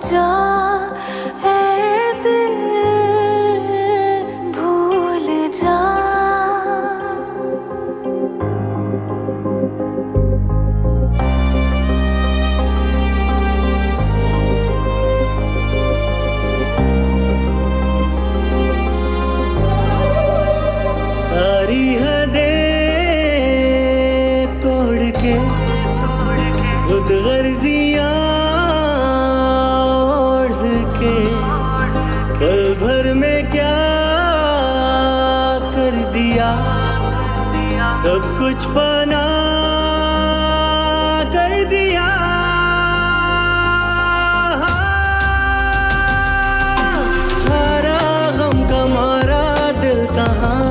जा ऐ दिल, भूल जा। सारी हदें तोड़ के खुद गर्जियां ओढ़ के पल भर में क्या कर दिया, सब कुछ फना कर दिया। हारा गम का मारा दिल कहाँ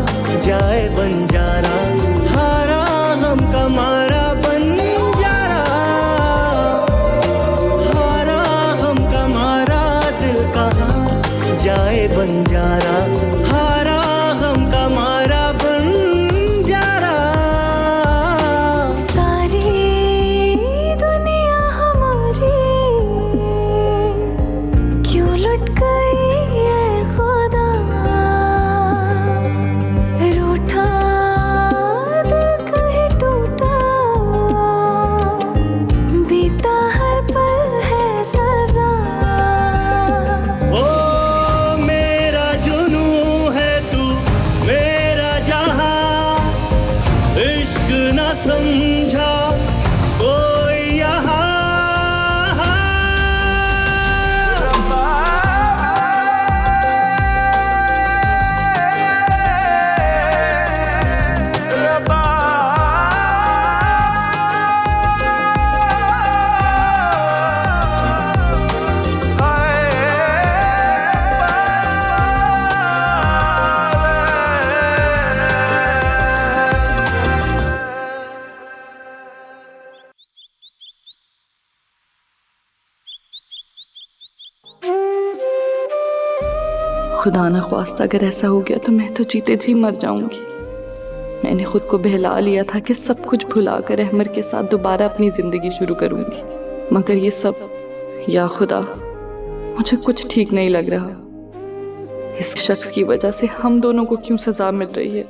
जाए बंजारा, हारा गम का मारा बंजारा, हारा गम का मारा दिल कहाँ जाए बंजारा, हारा गम का मारा बंजारा। सारी दुनिया हमारी क्यों लुट गई है खुदा, रूठा दिल कहीं टूटा, बीता हर पल है सजा। ओ मेरा जुनू है तू मेरा जहां, इश्क न समझा कोई यहाँ। खुदा न ख्वास्ता अगर ऐसा हो गया तो मैं तो जीते जी मर जाऊंगी। मैंने खुद को बहला लिया था कि सब कुछ भुलाकर अहमर के साथ दोबारा अपनी जिंदगी शुरू करूंगी, मगर ये सब, या खुदा, मुझे कुछ ठीक नहीं लग रहा। इस शख्स की वजह से हम दोनों को क्यों सजा मिल रही है?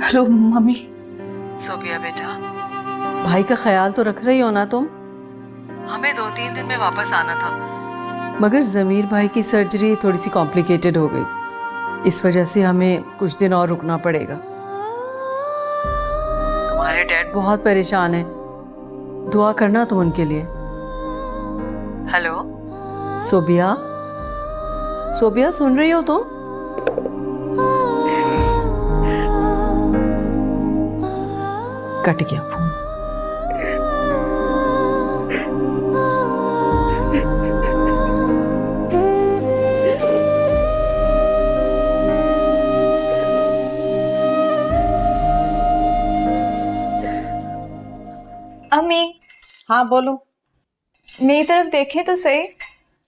Hello mummy. सोबिया बेटा, भाई का ख्याल तो रख रही हो ना तुम? हमें 2-3 दिन में वापस आना था, मगर ज़मीर भाई की सर्जरी थोड़ी सी कॉम्प्लिकेटेड हो गई, इस वजह से हमें कुछ दिन और रुकना पड़ेगा। तुम्हारे डैड बहुत परेशान हैं, दुआ करना तुम उनके लिए। हेलो सोबिया, सोबिया सुन रही हो तुम? कट गया फोन। अम्मी। हाँ बोलो। मेरी तरफ देखे तो सही।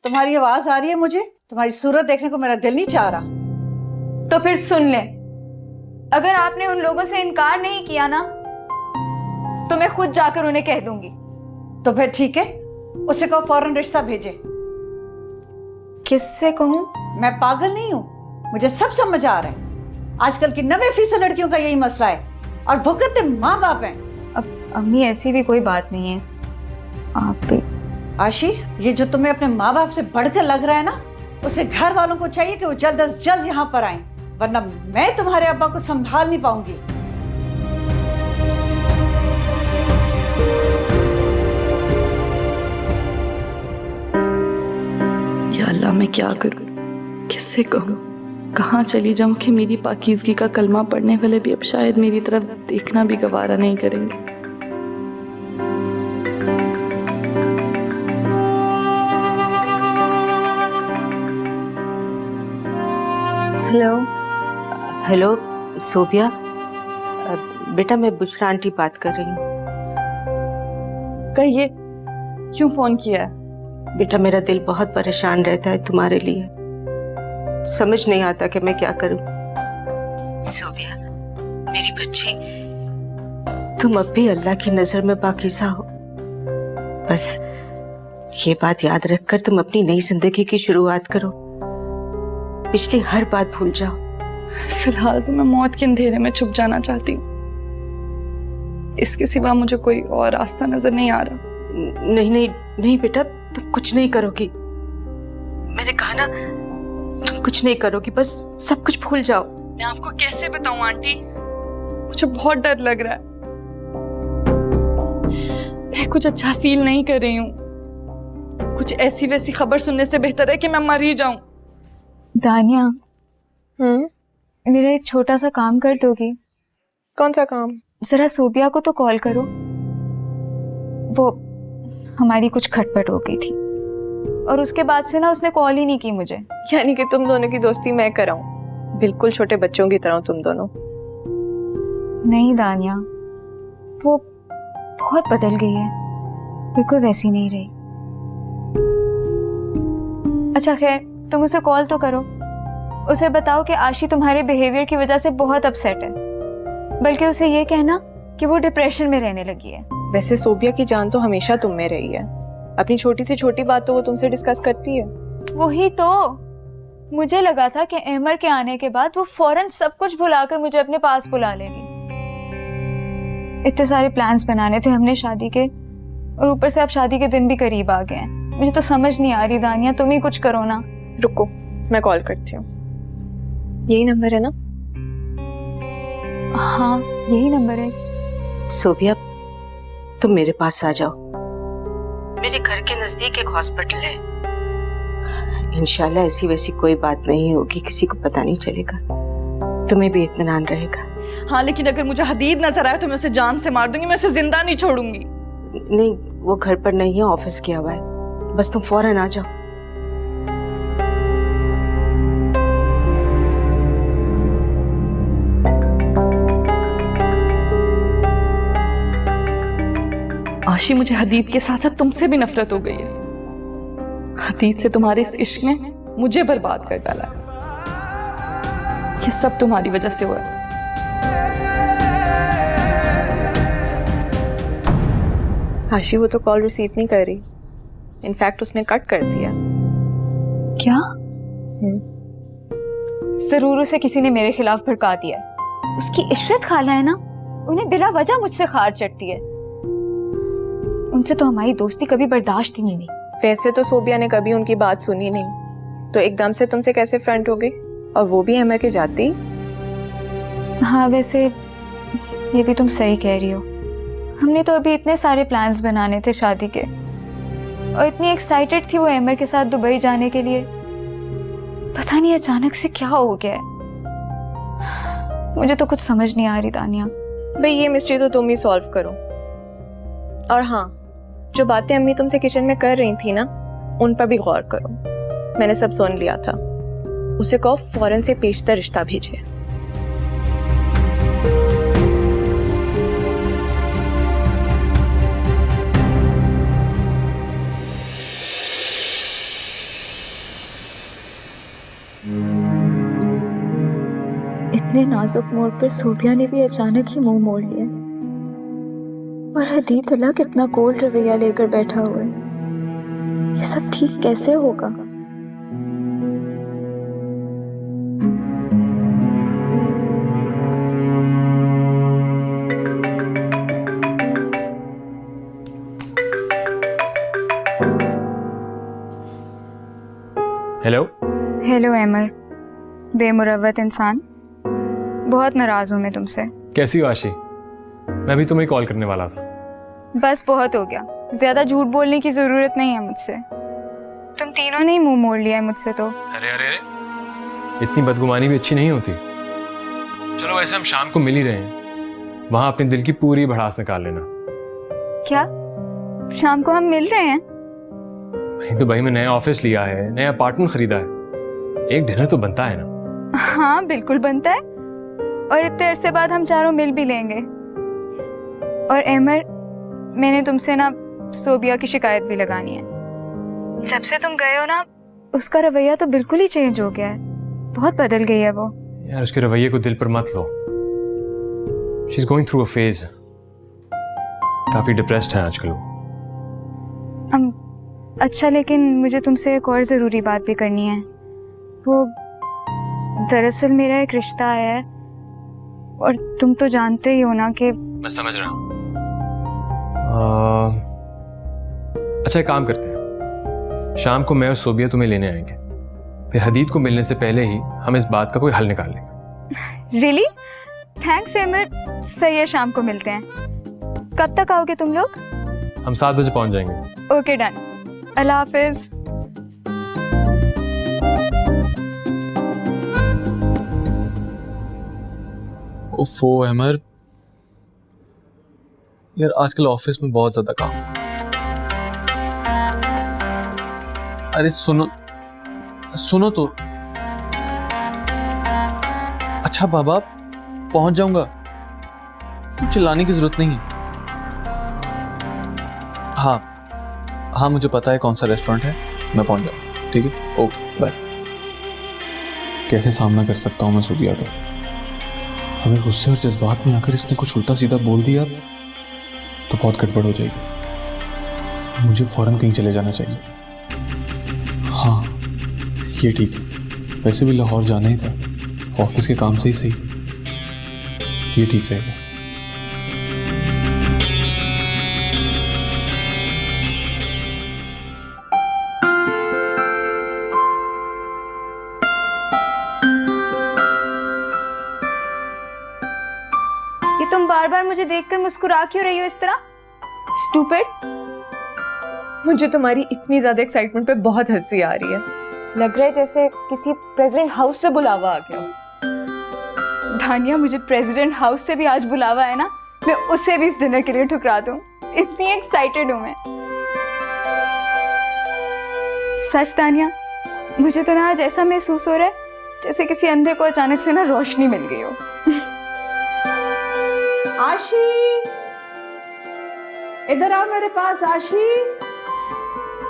तुम्हारी आवाज आ रही है मुझे, तुम्हारी सूरत देखने को मेरा दिल नहीं चाह रहा। तो फिर सुन ले, अगर आपने उन लोगों से इनकार नहीं किया ना तो मैं खुद जाकर उन्हें कह दूंगी। तो फिर ठीक है, उसे कहो फौरन रिश्ता भेजे। किससे कहूं? मैं पागल नहीं हूं, मुझे सब समझ आ रहा है। आजकल की 90% लड़कियों का यही मसला है, और भुगतते माँ बाप हैं। अब अम्मी ऐसी भी कोई बात नहीं है। आप भी आशी, ये जो तुम्हें अपने माँ बाप से बढ़कर लग रहा है ना, उसके घर वालों को चाहिए कि वो जल्द अज जल्द यहाँ पर आए, वरना मैं तुम्हारे अब्बा को संभाल नहीं पाऊंगी। या अल्लाह, मैं क्या करूं, किससे कहूं, कहाँ चली जाऊं कि मेरी पाकीज़गी का कलमा पढ़ने वाले भी अब शायद मेरी तरफ देखना भी गवारा नहीं करेंगे। हेलो। हेलो सोबिया, बेटा मैं बुशरा आंटी बात कर रही हूँ। कहिए, क्यों फोन किया है? बेटा मेरा दिल बहुत परेशान रहता है तुम्हारे लिए। समझ नहीं आता कि मैं क्या करूं। सोबिया मेरी बच्ची, तुम अब भी अल्लाह की नजर में पाकीज़ा हो। बस ये बात याद रखकर तुम अपनी नई जिंदगी की शुरुआत करो। पिछली हर बात भूल जाओ। फिलहाल तो मैं मौत के अंधेरे में छुप जाना चाहती हूँ। इसके सिवा मुझे कोई और रास्ता नजर नहीं आ रहा। नहीं नहीं नहीं बेटा, तुम कुछ नहीं करोगी। मैंने कहा ना, तुम कुछ नहीं करोगी, बस सब कुछ भूल जाओ। मैं आपको कैसे बताऊं आंटी, मुझे बहुत डर लग रहा है। मैं कुछ अच्छा फील नहीं कर रही हूँ। कुछ ऐसी वैसी खबर सुनने से बेहतर है कि मैं मर ही जाऊं। दानिया, मेरा एक छोटा सा काम कर दोगी? कौन सा काम? जरा सोबिया को तो कॉल करो। वो हमारी कुछ खटपट हो गई थी और उसके बाद से ना उसने कॉल ही नहीं की मुझे। यानी कि तुम दोनों की दोस्ती मैं कराऊं? बिल्कुल छोटे बच्चों की तरह तुम दोनों। नहीं दानिया, वो बहुत बदल गई है, बिल्कुल वैसी नहीं रही। अच्छा खैर, तुम उसे कॉल तो करो। उसे बताओ कि आशी तुम्हारे बिहेवियर की वजह से बहुत अपसेट है, बल्कि उसे ये कहना कि वो डिप्रेशन में रहने लगी है। वैसे सोबिया की जान तो हमेशा तुम में रही है। अपनी छोटी से छोटी बात तो वो तुमसे डिस्कस करती है। वही तो, मुझे लगा था कि अहमर के आने के बाद वो फौरन सब कुछ भुलाकर मुझे अपने पास बुला लेगी। इतने सारे प्लान्स बनाने थे हमने शादी के, और ऊपर से अब शादी के दिन भी करीब आ गए हैं। मुझे तो समझ नहीं आ रही दानिया, तुम ही कुछ करो ना। रुको, मैं कॉल करती हूँ। यही नंबर है ना? हाँ यही नंबर है। सोबिया तुम मेरे पास आ जाओ। मेरे घर के नजदीक एक हॉस्पिटल है। इंशाल्लाह ऐसी वैसी कोई बात नहीं होगी, किसी को पता नहीं चलेगा, तुम्हें भी इत्मीनान रहेगा। हाँ लेकिन अगर मुझे हदीद नजर आए तो मैं उसे जान से मार दूंगी, मैं उसे जिंदा नहीं छोड़ूंगी। नहीं, वो घर पर नहीं है, ऑफिस गया हुआ है। बस तुम फौरन आ जाओ। आशी, मुझे हदीद के साथ साथ तुमसे भी नफरत हो गई है। हदीद से तुम्हारे इस इश्क ने मुझे बर्बाद कर डाला है। ये सब तुम्हारी वजह से हुआ है। आशी वो तो कॉल रिसीव नहीं कर रही। इनफैक्ट उसने कट कर दिया। क्या? जरूर उसे किसी ने मेरे खिलाफ भड़का दिया। उसकी इशरत खाला है ना, उन्हें बिना वजह मुझसे खार चढ़ती है। उनसे तो हमारी दोस्ती कभी बर्दाश्त ही नहीं हुई। वैसे तो सोबिया ने कभी उनकी बात सुनी नहीं, तो एकदम से तुमसे कैसे फ्रंट हो गई, और वो भी अहमर के जाती। हाँ वैसे ये भी तुम सही कह रही हो। हमने तो अभी इतने सारे प्लान्स बनाने थे शादी के, और इतनी एक्साइटेड थी वो अहमर के साथ दुबई जाने के लिए। पता नहीं अचानक से क्या हो गया है। मुझे तो कुछ समझ नहीं आ रही दानिया। भाई ये मिस्ट्री तो तुम ही सॉल्व करो। और हाँ, जो बातें अम्मी तुमसे किचन में कर रही थी ना, उन पर भी गौर करो। मैंने सब सुन लिया था। उसे कहो फौरन से पेशतर रिश्ता भेजे। इतने नाजुक मोड़ पर सोबिया ने भी अचानक ही मुंह मोड़ लिया, और हदीद अल्लाह कितना कोल्ड रवैया लेकर बैठा हुआ है। ये सब ठीक कैसे होगा? हेलो। हेलो अहमर, बेमुरव्वत इंसान। बहुत नाराज हूँ मैं तुमसे। कैसी हो आशी? मैं भी तुम्हें कॉल करने वाला था। बस बहुत हो गया, ज्यादा झूठ बोलने की जरूरत नहीं है मुझसे। तुम तीनों ने ही मुंह मोड़ लिया है मुझसे तो। अरे अरे अरे, इतनी बदगुमानी भी अच्छी नहीं होती। चलो वैसे हम शाम को मिल ही रहे हैं, वहां अपने दिल की पूरी भड़ास निकाल लेना। क्या शाम को हम मिल रहे हैं? वहीं दुबई में नया ऑफिस लिया है, नया अपार्टमेंट खरीदा है, एक डिनर तो बनता है ना। हाँ बिल्कुल बनता है, और इतने अरसे बाद हम चारों मिल भी लेंगे। और अहमर, मैंने तुमसे ना सोबिया की शिकायत भी लगानी है। जब से तुम गए हो ना, उसका रवैया तो बिल्कुल ही चेंज हो गया है। बहुत बदल गई है वो। यार उसके रवैये को दिल पर मत लो। She is going through a phase. काफी डिप्रेस्ड है आजकल वो। अच्छा, लेकिन मुझे तुमसे एक और ज़रूरी बात भी करनी है। वो दरअसल मेरा एक रिश्ता आया है और तुम तो जानते ही हो ना कि। मैं समझ रहा हूँ। अच्छा एक काम करते हैं, शाम को मैं और सोबिया तुम्हें लेने आएंगे, फिर हदीद को मिलने से पहले ही हम इस बात का कोई हल निकाल लेंगे। रियली? थैंक्स एमर। सही है, शाम को मिलते हैं। कब तक आओगे तुम लोग? हम 7 बजे पहुंच जाएंगे। Okay done. अल्लाह हाफिज। ओफो अमर, यार आजकल ऑफिस में बहुत ज्यादा काम। अरे सुनो सुनो तो। अच्छा बाबा, पहुंच जाऊंगा, चिल्लाने की जरूरत नहीं है। हाँ, मुझे पता है कौन सा रेस्टोरेंट है, मैं पहुंच जाऊंगा। ठीक है, ओके बाय। कैसे सामना कर सकता हूं मैं सोबिया का? अगर गुस्से और जज्बात में आकर इसने कुछ उल्टा सीधा बोल दिया तो बहुत गड़बड़ हो जाएगी। मुझे फौरन कहीं चले जाना चाहिए। हाँ ये ठीक है, वैसे भी लाहौर जाना ही था, ऑफिस के काम से ही सही। ये ठीक रहेगा। ये तुम बार बार मुझे देखकर मुस्कुरा क्यों रही हो इस तरह? स्टूपिड। मुझे तुम्हारी इतनी ज्यादा एक्साइटमेंट पे बहुत हंसी आ रही है। लग रहा है जैसे किसी प्रेसिडेंट हाउस से बुलावा आ गया हो। धानिया, मुझे प्रेसिडेंट हाउस से भी आज बुलावा है ना, मैं उसे भी इस डिनर के लिए ठुकरा दूं। इतनी एक्साइटेड हूं मैं। सच दानिया, मुझे तो ना आज ऐसा महसूस हो रहा है जैसे किसी अंधे को अचानक से ना रोशनी मिल गई हो। आशी, इधर आओ मेरे पास। आशी।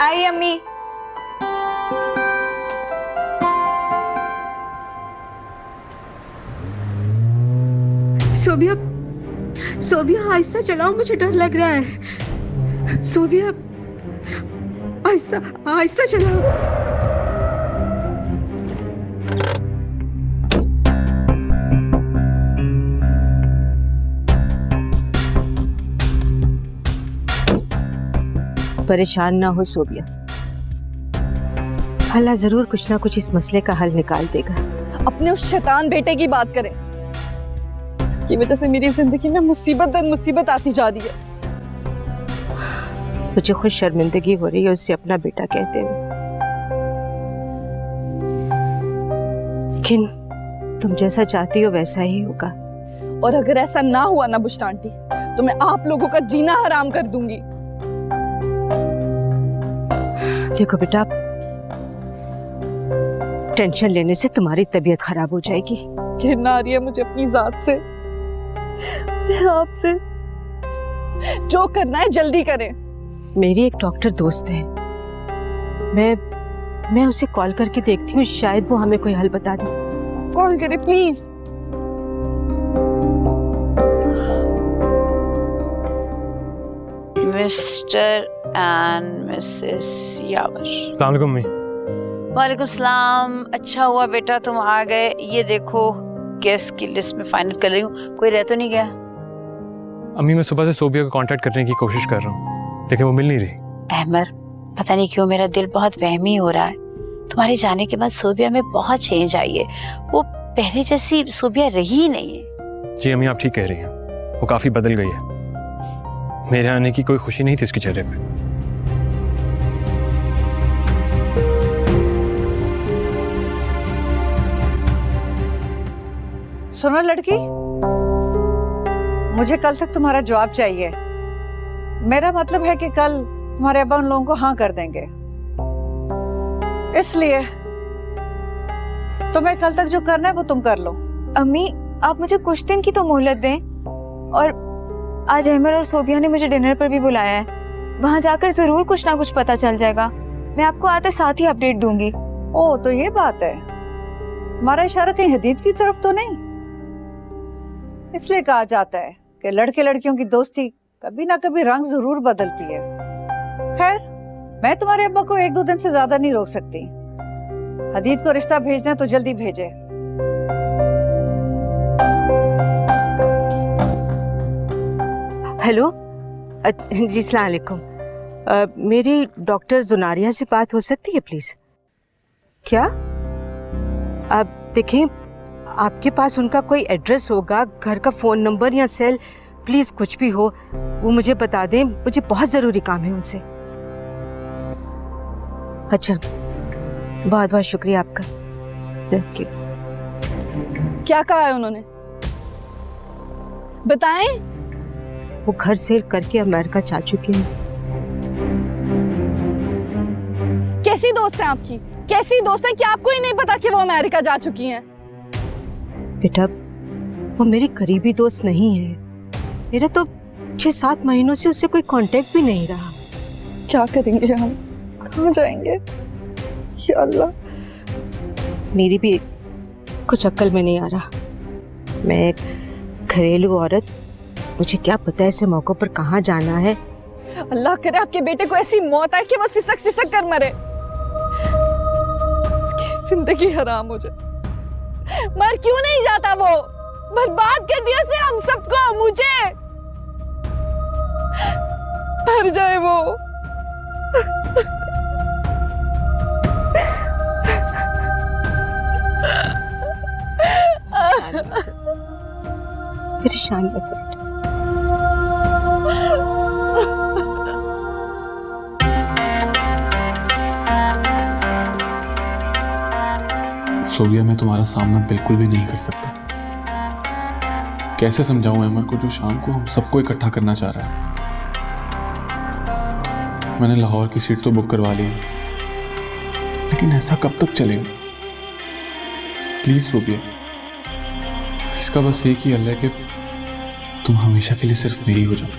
आई अम्मी। सोबिया, सोबिया आहिस्ता चलाओ, मुझे डर लग रहा है। सोबिया आहिस्ता आहिस्ता चलाओ। परेशान ना हो सोबिया, अल्लाह जरूर कुछ ना कुछ इस मसले का हल निकाल देगा। अपने उस शैतान बेटे की बात करें जिसकी वजह से मेरी जिंदगी में मुसीबत दर मुसीबत आती जा रही है। मुझे खुद शर्मिंदगी हो रही है उससे अपना बेटा कहते हुए, लेकिन तुम जैसा चाहती हो वैसा ही होगा। और अगर ऐसा ना हुआ ना बुश्ता आंटी, तो मैं आप लोगों का जीना हराम कर दूंगी। देखो बेटा, टेंशन लेने से तुम्हारी तबीयत खराब हो जाएगी। घिरना आ रही है मुझे अपनी जात से, आपसे। जो करना है जल्दी करें। मेरी एक डॉक्टर दोस्त है, मैं उसे कॉल करके देखती हूँ, शायद वो हमें कोई हल बता दे। कॉल करें प्लीज। मिस्टर एंड मिसेस यावर। अस्सलाम वालेकुम अम्मी। वालेकुम सलाम। अच्छा हुआ बेटा तुम आ गए। ये देखो गेस्ट की लिस्ट में फाइनल कर रही हूँ, कोई रह तो नहीं गया? अम्मी मैं सुबह से सोबिया को कांटेक्ट करने की कोशिश कर रहा हूँ, लेकिन वो मिल नहीं रही। अहमद, पता नहीं क्यों मेरा दिल बहुत वहमी हो रहा है। तुम्हारे जाने के बाद सोबिया में बहुत चेंज आई है, वो पहले जैसी सोबिया रही ही नहीं है। जी अम्मी आप ठीक कह रही हैं, वो काफी बदल गई है। मेरे आने की कोई खुशी नहीं थी उसके चेहरे पे। सुनो लड़की, मुझे कल तक तुम्हारा जवाब चाहिए। मेरा मतलब है कि कल तुम्हारे अब्बा उन लोगों को हाँ कर देंगे, इसलिए तुम्हें कल तक जो करना है वो तुम कर लो। अम्मी, आप मुझे कुछ दिन की तो मोहलत दें। और आज अहमद और सोबिया ने मुझे डिनर पर भी बुलाया है, वहां जाकर जरूर कुछ ना कुछ पता चल जाएगा। मैं आपको आते साथ ही अपडेट दूंगी। ओ तो ये बात है। तुम्हारा इशारा कहीं हदीद की तरफ तो नहीं? इसलिए कहा जाता है कि लड़के लड़कियों की दोस्ती कभी ना कभी रंग जरूर बदलती है। खैर, मैं तुम्हारे अब्बा को 1-2 दिन से ज्यादा नहीं रोक सकती। हदीद को रिश्ता भेजना तो जल्दी भेजे। हेलो, जी अस्सलाम वालेकुम। मेरी डॉक्टर जुनारिया से बात हो सकती है प्लीज? क्या आप देखें, आपके पास उनका कोई एड्रेस होगा, घर का फ़ोन नंबर या सेल, प्लीज़ कुछ भी हो वो मुझे बता दें, मुझे बहुत ज़रूरी काम है उनसे। अच्छा, बहुत बहुत शुक्रिया आपका, थैंक यू। क्या कहा है उन्होंने, बताएं? वो घर सेल करके अमेरिका जा चुके हैं। कैसी दोस्त है आपकी, कैसी दोस्त है कि आपको ही नहीं पता कि वो अमेरिका जा चुकी हैं? बेटा, वो मेरी करीबी दोस्त नहीं है। मेरा तो 6-7 महीनों से उससे कोई कांटेक्ट भी नहीं रहा। क्या करेंगे हम, कहाँ जाएंगे? या अल्लाह, मेरी भी कुछ अक्ल में नहीं आ रहा। मैं एक घरेलू औरत, मुझे क्या पता है ऐसे मौकों पर कहाँ जाना है। अल्लाह करे आपके बेटे को ऐसी मौत आए कि वो सिसक सिसक कर मरे, उसकी जिंदगी हराम हो जाए। मर क्यों नहीं जाता वो? बर्बाद कर दिया से हम सबको, मुझे मर जाए वो। परेशान मत हो। सोबिया, मैं तुम्हारा सामना बिल्कुल भी नहीं कर सकता। कैसे समझाऊं अमर को जो शाम को हम सबको इकट्ठा करना चाह रहा है। मैंने लाहौर की सीट तो बुक करवा ली है, लेकिन ऐसा कब तक चलेगा? प्लीज सोबिया, इसका बस एक ही हल है कि तुम हमेशा के लिए सिर्फ मेरी हो जाओ।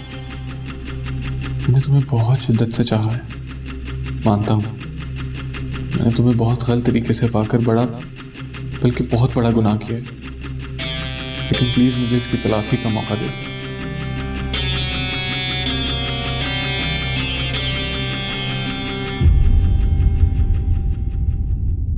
मैंने तुम्हें बहुत शिद्दत से चाहा है, मानता हूं। मैंने तुम्हें बहुत गलत तरीके से पाकर बल्कि बहुत बड़ा गुनाह किया है, लेकिन प्लीज मुझे इसकी तलाफी का मौका दे।